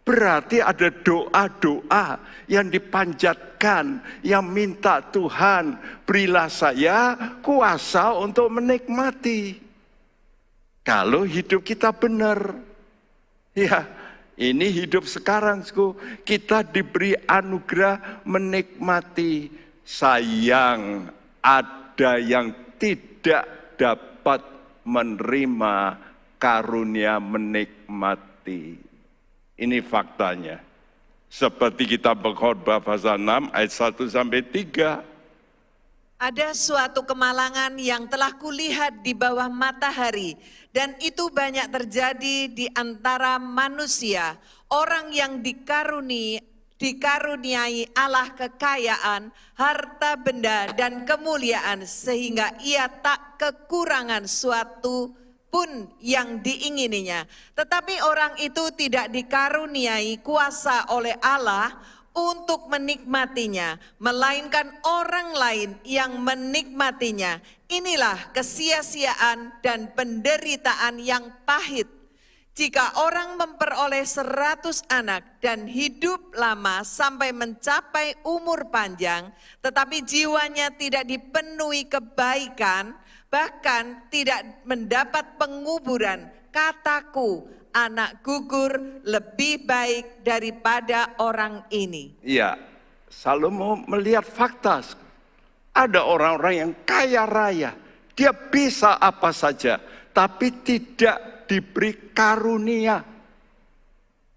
[SPEAKER 1] Berarti ada doa-doa yang dipanjatkan, yang minta Tuhan, berilah saya kuasa untuk menikmati. Kalau hidup kita benar. Ya, ini hidup sekarang, kita diberi anugerah menikmati. Sayang, ada yang tidak dapat menerima karunia menikmati. Ini faktanya. Seperti kita berkhotbah pasal 6 ayat 1 sampai 3.
[SPEAKER 2] Ada suatu kemalangan yang telah kulihat di bawah matahari, dan itu banyak terjadi di antara manusia, orang yang dikaruniai Allah kekayaan, harta benda dan kemuliaan, sehingga ia tak kekurangan suatu pun yang diingininya. Tetapi orang itu tidak dikaruniai kuasa oleh Allah untuk menikmatinya, melainkan orang lain yang menikmatinya. Inilah kesia-siaan dan penderitaan yang pahit. Jika orang memperoleh 100 anak dan hidup lama sampai mencapai umur panjang, tetapi jiwanya tidak dipenuhi kebaikan, bahkan tidak mendapat penguburan, kataku, anak gugur lebih baik daripada orang ini.
[SPEAKER 1] Iya, Salomo melihat fakta. Ada orang-orang yang kaya raya, dia bisa apa saja, tapi tidak diberi karunia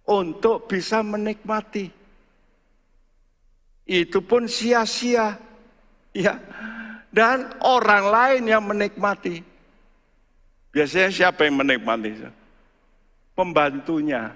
[SPEAKER 1] untuk bisa menikmati. Itu pun sia-sia. Ya. Dan orang lain yang menikmati. Biasanya siapa yang menikmati? Pembantunya.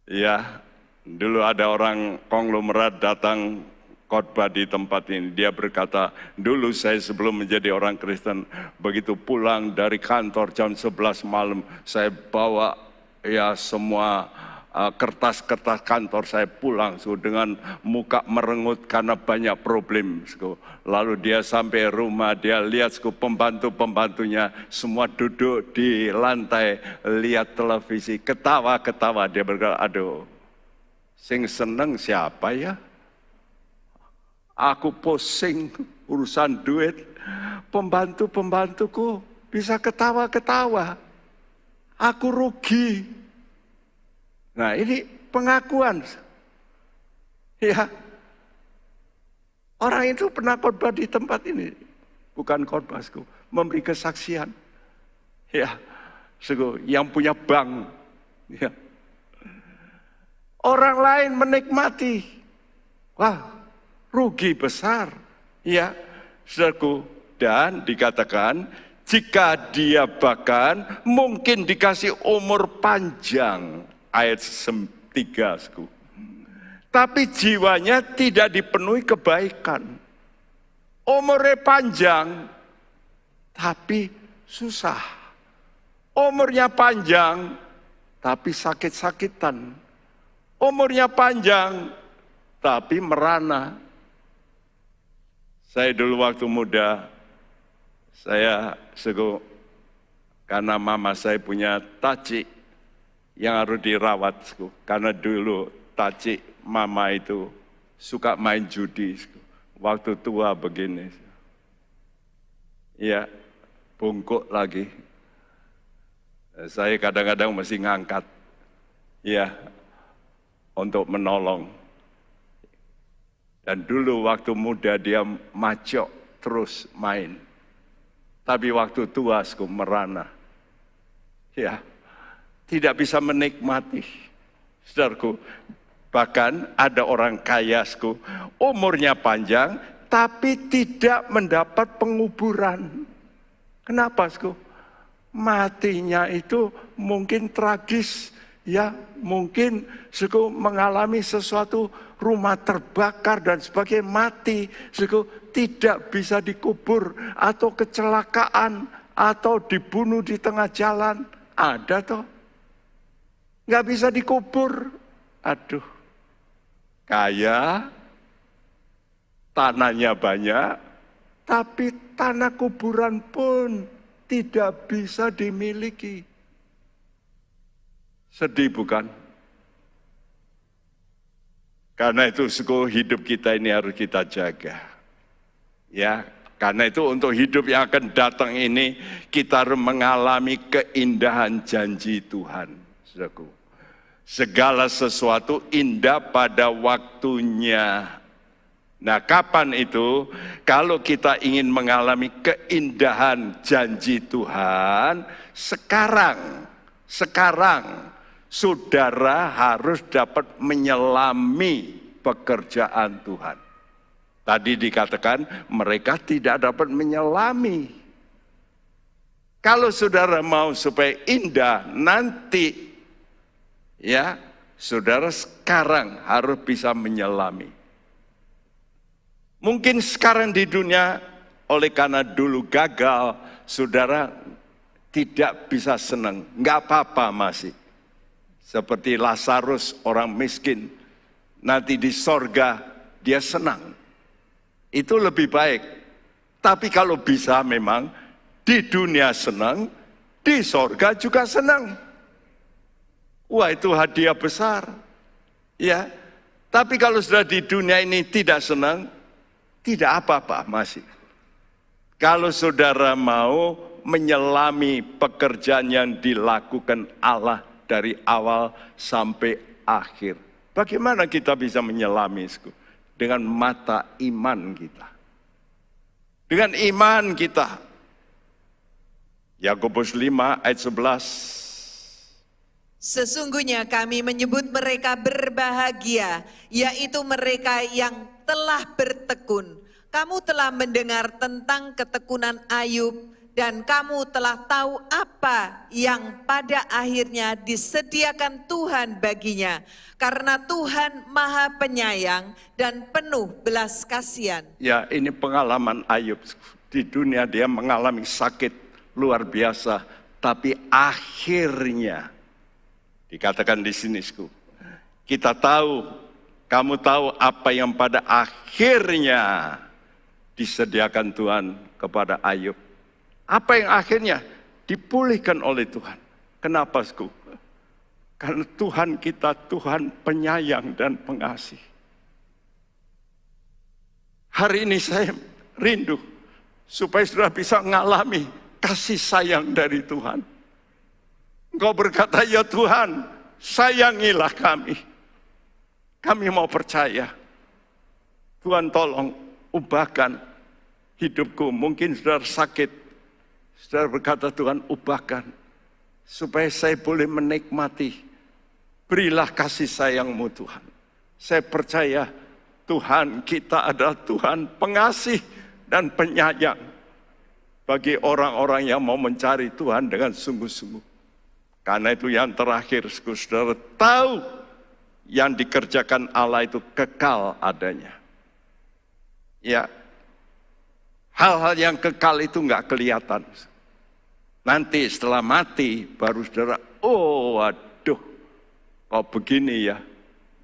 [SPEAKER 1] Ya, dulu ada orang konglomerat datang khotbah di tempat ini. Dia berkata, dulu saya sebelum menjadi orang Kristen, begitu pulang dari kantor jam 11 malam, saya bawa ya semua kertas-kertas kantor saya pulang dengan muka merengut karena banyak problem. Lalu dia sampai rumah, dia lihat pembantu-pembantunya semua duduk di lantai, lihat televisi, ketawa-ketawa. Dia berkata, aduh, sing seneng siapa ya? Aku pusing urusan duit, pembantu-pembantuku bisa ketawa-ketawa. Aku rugi. Nah ini pengakuan. Ya, orang itu pernah khotbah di tempat ini. Bukan khotbah, memberi kesaksian. Ya, yang punya bank. Ya. Orang lain menikmati. Wah, rugi besar, ya, saudaraku. Dan dikatakan, jika dia bahkan mungkin dikasih umur panjang, ayat 3, tapi jiwanya tidak dipenuhi kebaikan. Umurnya panjang, tapi susah. Umurnya panjang, tapi sakit-sakitan. Umurnya panjang, tapi merana. Saya dulu waktu muda, saya karena mama saya punya taci yang harus dirawat. Karena dulu taci mama itu suka main judi. Waktu tua begini. Ya, bungkuk lagi. Saya kadang-kadang mesti ngangkat. Ya, untuk menolong. Dan dulu waktu muda dia macok terus main. Tapi waktu tua merana. Ya, tidak bisa menikmati. Saudaraku, bahkan ada orang kaya umurnya panjang tapi tidak mendapat penguburan. Kenapa? Matinya itu mungkin tragis. Ya, mungkin mengalami sesuatu, rumah terbakar dan sebagainya, mati, tidak bisa dikubur, atau kecelakaan, atau dibunuh di tengah jalan, ada toh, nggak bisa dikubur. Aduh, kaya, tanahnya banyak, tapi tanah kuburan pun tidak bisa dimiliki. Sedih bukan? Karena itu hidup kita ini harus kita jaga. Ya, karena itu untuk hidup yang akan datang ini kita harus mengalami keindahan janji Tuhan. Saudaraku, segala sesuatu indah pada waktunya. Nah, kapan itu? Kalau kita ingin mengalami keindahan janji Tuhan, sekarang saudara harus dapat menyelami pekerjaan Tuhan. Tadi dikatakan mereka tidak dapat menyelami. Kalau saudara mau supaya indah nanti, ya, saudara sekarang harus bisa menyelami. Mungkin sekarang di dunia, oleh karena dulu gagal, saudara tidak bisa senang. Enggak apa-apa masih. Seperti Lazarus, orang miskin, nanti di sorga dia senang. Itu lebih baik. Tapi kalau bisa memang di dunia senang, di sorga juga senang. Wah, itu hadiah besar. Ya. Tapi kalau sudah di dunia ini tidak senang, tidak apa-apa masih. Kalau saudara mau menyelami pekerjaan yang dilakukan Allah dari awal sampai akhir. Bagaimana kita bisa menyelami? Dengan mata iman kita. Dengan iman kita. Yakobus 5 ayat 11.
[SPEAKER 2] Sesungguhnya kami menyebut mereka berbahagia, yaitu mereka yang telah bertekun. Kamu telah mendengar tentang ketekunan Ayub, dan kamu telah tahu apa yang pada akhirnya disediakan Tuhan baginya. Karena Tuhan Maha Penyayang dan penuh belas kasihan.
[SPEAKER 1] Ya, ini pengalaman Ayub. Di dunia dia mengalami sakit luar biasa. Tapi akhirnya, dikatakan di sini, kita tahu, kamu tahu apa yang pada akhirnya disediakan Tuhan kepada Ayub. Apa yang akhirnya dipulihkan oleh Tuhan. Kenapa, Karena Tuhan kita Tuhan penyayang dan pengasih. Hari ini saya rindu supaya saudara bisa mengalami kasih sayang dari Tuhan. Engkau berkata, ya Tuhan, sayangilah kami. Kami mau percaya. Tuhan tolong ubahkan hidupku. Mungkin saudara sakit. Saudara berkata, Tuhan ubahkan. Supaya saya boleh menikmati. Berilah kasih sayang-Mu Tuhan. Saya percaya Tuhan kita adalah Tuhan pengasih dan penyayang. Bagi orang-orang yang mau mencari Tuhan dengan sungguh-sungguh. Karena itu yang terakhir, saudara tahu yang dikerjakan Allah itu kekal adanya. Ya, hal-hal yang kekal itu enggak kelihatan. Nanti setelah mati baru saudara, oh aduh, kok begini ya.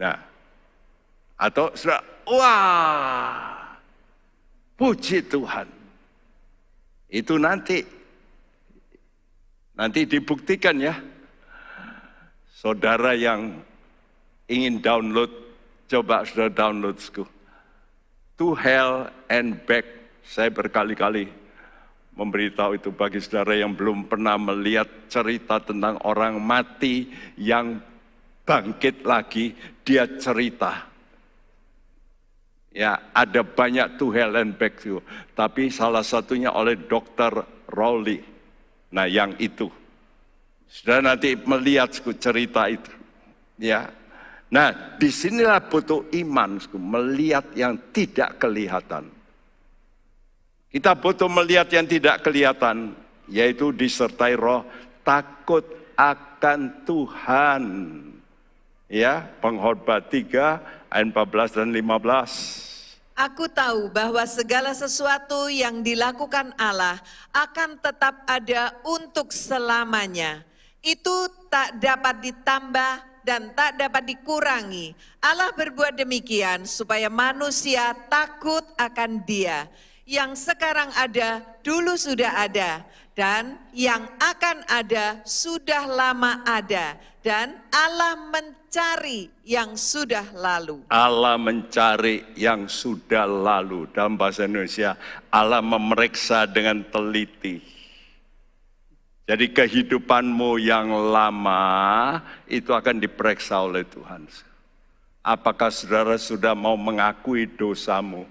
[SPEAKER 1] Nah, atau saudara, wah, puji Tuhan. Itu nanti dibuktikan ya. Saudara yang ingin download, coba saudara download. To Hell and Back, saya berkali-kali memberitahu itu bagi saudara yang belum pernah melihat cerita tentang orang mati yang bangkit lagi, dia cerita. Ya, ada banyak To Hell and Back itu, tapi salah satunya oleh Dr. Rowley. Nah, yang itu. Saudara nanti melihat cerita itu. Ya. Nah, disinilah butuh iman, melihat yang tidak kelihatan. Kita butuh melihat yang tidak kelihatan, yaitu disertai roh takut akan Tuhan. Ya, Pengkhotbah 3 ayat 14 dan 15.
[SPEAKER 2] Aku tahu bahwa segala sesuatu yang dilakukan Allah akan tetap ada untuk selamanya. Itu tak dapat ditambah dan tak dapat dikurangi. Allah berbuat demikian supaya manusia takut akan Dia. Yang sekarang ada, dulu sudah ada. Dan yang akan ada, sudah lama ada. Dan Allah mencari yang sudah lalu.
[SPEAKER 1] Allah mencari yang sudah lalu. Dalam bahasa Indonesia, Allah memeriksa dengan teliti. Jadi kehidupanmu yang lama itu akan diperiksa oleh Tuhan. Apakah saudara sudah mau mengakui dosamu?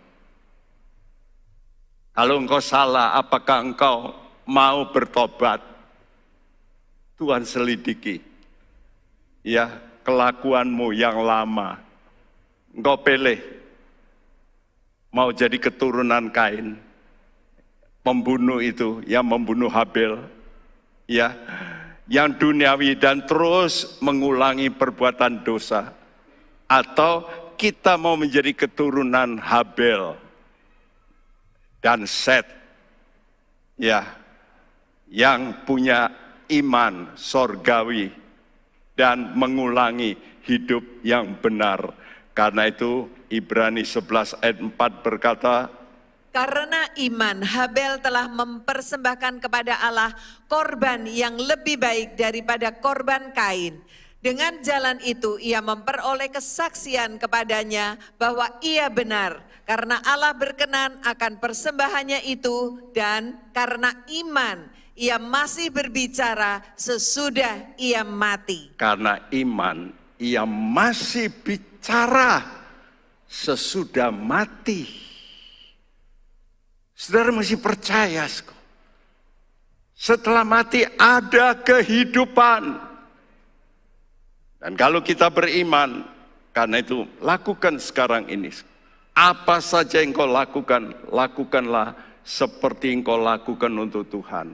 [SPEAKER 1] Kalau engkau salah, apakah engkau mau bertobat? Tuhan selidiki. Ya, kelakuanmu yang lama. Engkau pilih mau jadi keturunan Kain, pembunuh itu, yang membunuh Habel, ya, yang duniawi dan terus mengulangi perbuatan dosa, atau kita mau menjadi keturunan Habel dan Set, ya, yang punya iman sorgawi dan mengulangi hidup yang benar. Karena itu Ibrani 11 ayat 4 berkata,
[SPEAKER 2] karena iman, Habel telah mempersembahkan kepada Allah korban yang lebih baik daripada korban Kain. Dengan jalan itu ia memperoleh kesaksian kepadanya bahwa ia benar, karena Allah berkenan akan persembahannya itu, dan karena iman ia masih berbicara sesudah ia mati.
[SPEAKER 1] Karena iman ia masih bicara sesudah mati. Saudara masih percaya, setelah mati ada kehidupan. Dan kalau kita beriman, karena itu lakukan sekarang ini. Apa saja yang kau lakukan, lakukanlah seperti yang kau lakukan untuk Tuhan.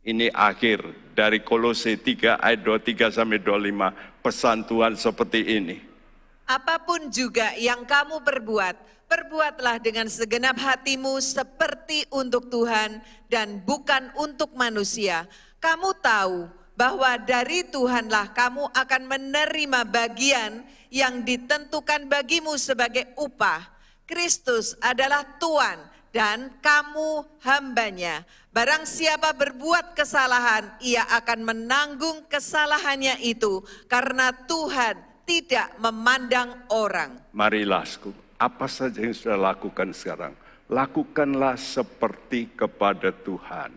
[SPEAKER 1] Ini akhir dari Kolose 3 ayat 23-25, pesan Tuhan seperti ini.
[SPEAKER 2] Apapun juga yang kamu perbuatlah dengan segenap hatimu seperti untuk Tuhan dan bukan untuk manusia. Kamu tahu bahwa dari Tuhanlah kamu akan menerima bagian yang ditentukan bagimu sebagai upah. Kristus adalah Tuhan dan kamu hambanya. Barang siapa berbuat kesalahan, ia akan menanggung kesalahannya itu, karena Tuhan tidak memandang orang.
[SPEAKER 1] Marilah, apa saja yang sudah lakukan sekarang, lakukanlah seperti kepada Tuhan.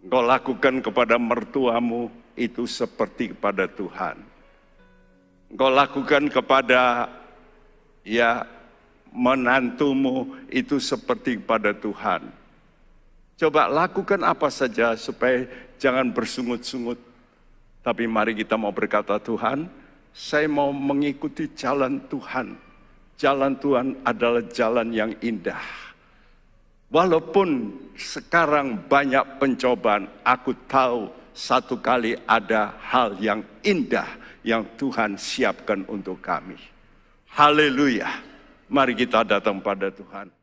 [SPEAKER 1] Engkau lakukan kepada mertuamu, itu seperti kepada Tuhan. Engkau lakukan kepada menantumu, itu seperti kepada Tuhan. Coba lakukan apa saja supaya jangan bersungut-sungut. Tapi mari kita mau berkata, Tuhan, saya mau mengikuti jalan Tuhan. Jalan Tuhan adalah jalan yang indah. Walaupun sekarang banyak pencobaan, aku tahu satu kali ada hal yang indah yang Tuhan siapkan untuk kami. Haleluya. Mari kita datang pada Tuhan.